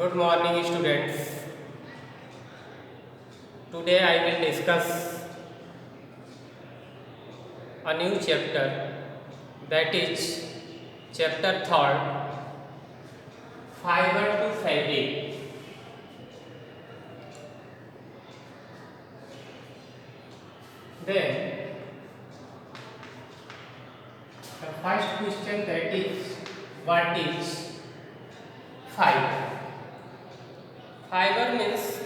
Good morning, students. Today I will discuss a new chapter, that is chapter 3rd, Fiber to Fabric. Then the first question, that is what is fiber? Fiber means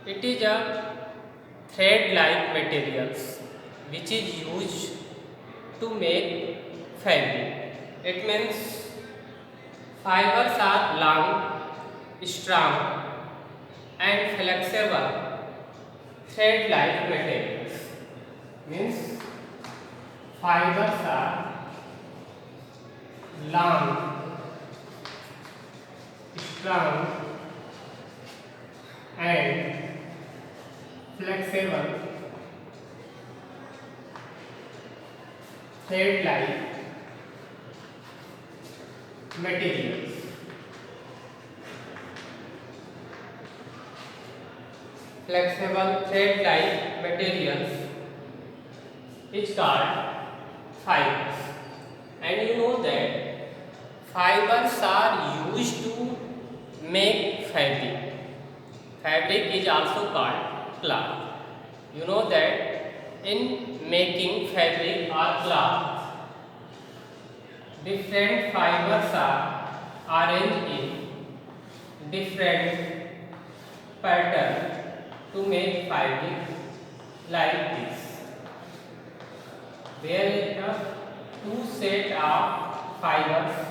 it is a thread-like materials which is used to make fabric. It means fibers are long, strong and flexible thread-like materials. Means fibers are long, strong and flexible thread-like materials. Flexible thread-like materials is called fibers. And you know that fibers are used to make fabric. Fabric is also called cloth. You know that in making fabric or cloth, different fibers are arranged in different pattern to make fabric like this. There is a two set of fibers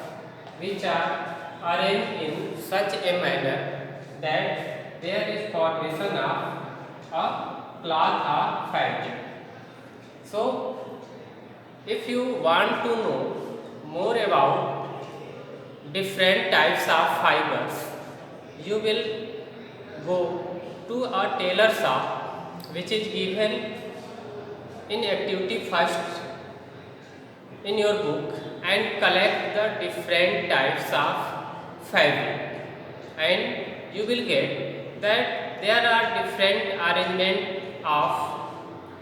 which are arranged in such a manner that there is formation of a cloth or fabric. So, if you want to know more about different types of fibers, you will go to a tailor shop which is given in activity first in your book and collect the different types of fabric, and you will get that there are different arrangement of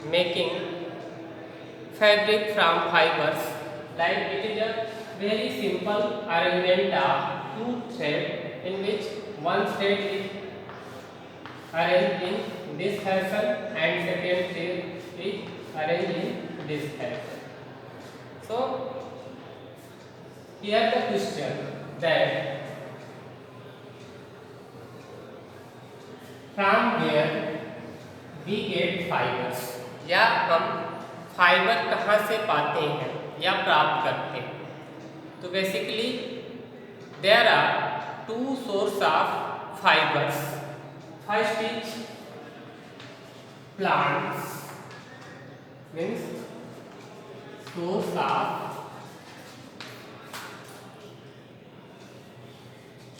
making fabric from fibers. Like it is a very simple arrangement of two threads in which one thread is arranged in this fashion and second thread is arranged in this fashion. So here the question that from where we get fibers, या हम fibre कहाँ से पाते हैं या प्राप्त करते हैं. तो basically there are two source of fibers. First is plants, means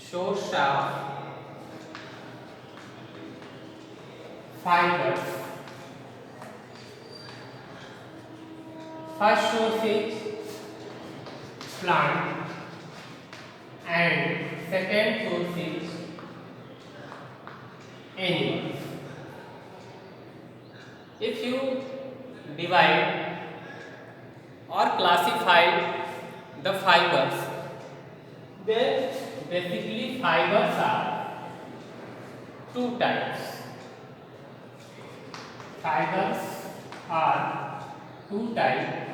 source of fibers. First source is plant and second source is animals. If you divide or classify the fibers, then basically fibers are two types. Fibers are two types.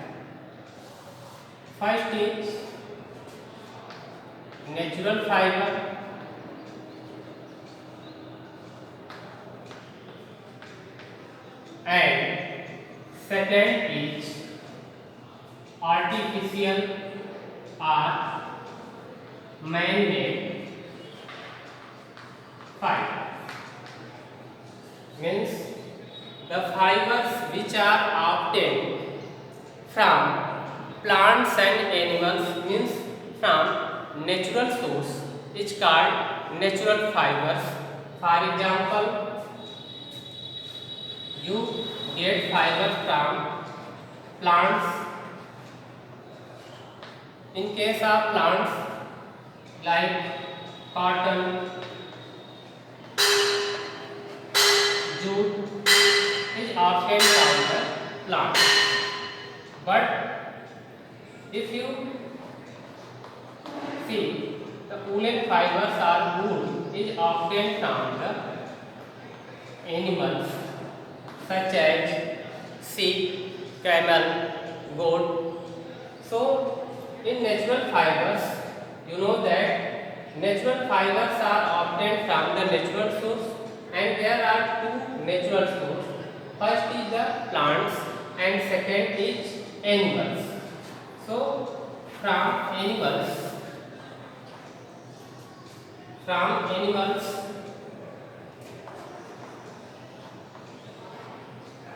First is natural fiber and second is artificial or man-made fiber. Means the fibers which are obtained from plants and animals, means from natural source, is called natural fibers. For example, you get fibers from plants. In case of plants like cotton, jute is often from the plant. But if you see, the woolen fibers are wool is often from the animals such as sheep, camel, goat. So, in natural fibers, you know that natural fibers are obtained from the natural source, and there are two natural sources. First is the plants and second is animals. So, from animals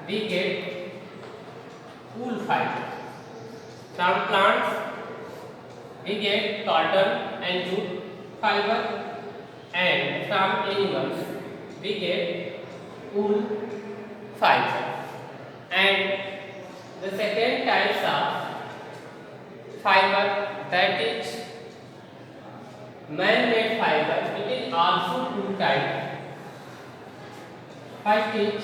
we get wool fiber. From plants we get cotton and jute fiber, and from animals we get wool fiber. And the second types of fiber, that is man-made fiber, it is also two types. First is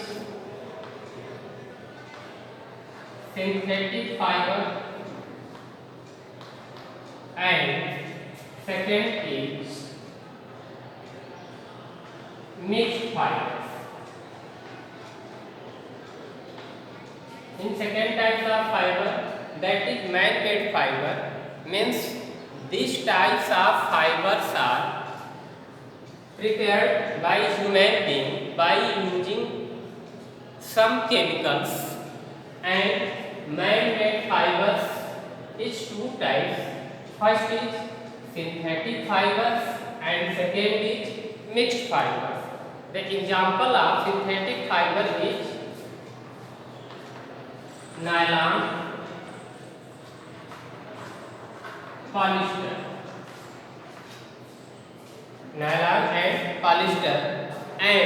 synthetic fiber and second is mixed fibers. In second types of fiber, that is man-made fiber, means these types of fibers are prepared by human being by using some chemicals, and man-made fibers is two types. First is synthetic fibers and second is mixed fibers. The example of synthetic fiber is nylon, polyester. Nylon and polyester. And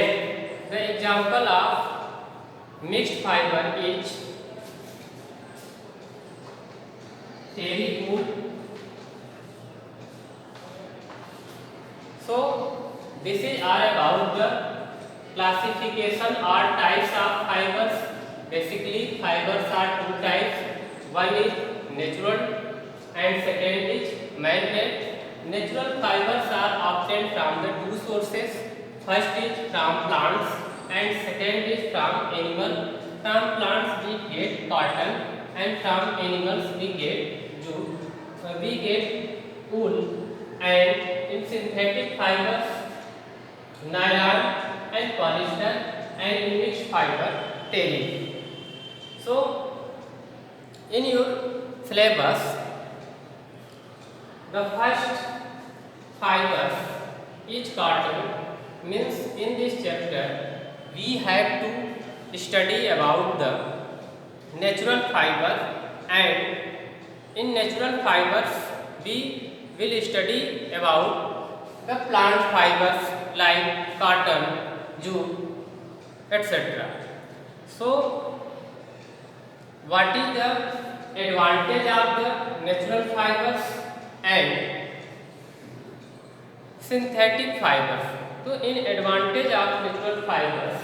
the example of mixed fiber is terry wool. So this is all about the classification or types of fibers. Basically, fibers are two types. One is natural and second is man-made. Natural fibers are obtained from the two sources. First is from plants and second is from animal. From plants we get cotton and from animals we get jute. We get wool, and in synthetic fibers nylon and polyester, and in mixed fiber terry. So, in your syllabus, the first fibers is cotton, means in this chapter we have to study about the natural fiber, and in natural fibers we will study about the plant fibers like cotton, jute, etc. So, what is the advantage of the natural fibers and synthetic fibers? So, in advantage of natural fibers,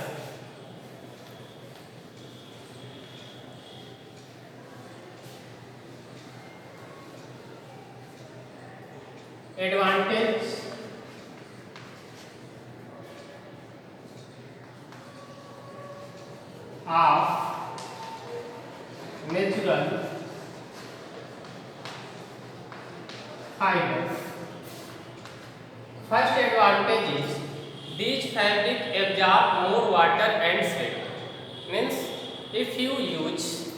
advantage of natural fibers. First advantage is these fabric absorb more water and sweat. Means if you use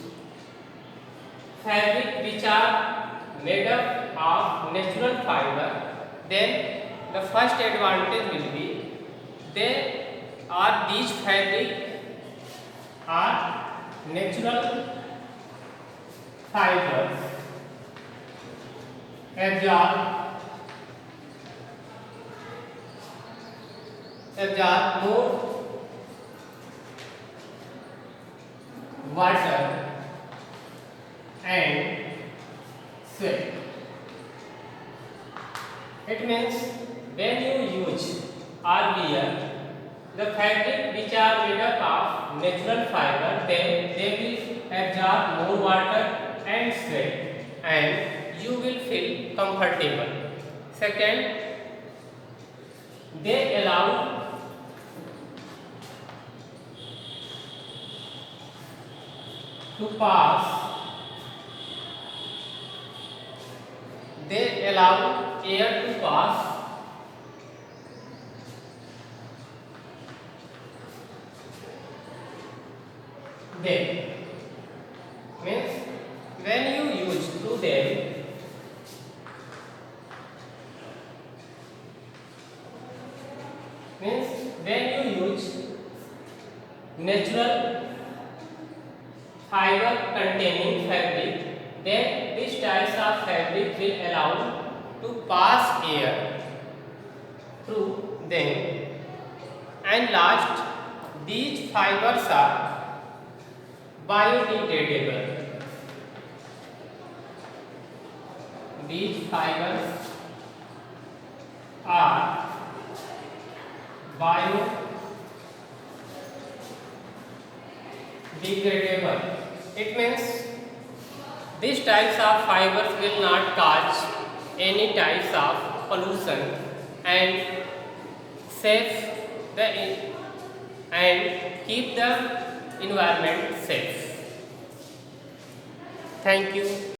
fabric which are made up of natural fiber, then the first advantage will be these fabric are natural fibers absorb more water and sweat. It means when you use or wear the fabric which are made up of natural fiber, then they will absorb more water and sweat and you will feel comfortable. Second, they allow to pass air to pass them. Means when you use to them, means when you use natural fiber containing fabric, then these types of fabric will allow to pass air through them, and last, these fibers are biodegradable. These fibers are biodegradable. It means these types of fibers will not cause any types of pollution and save the and keep the environment safe. Thank you.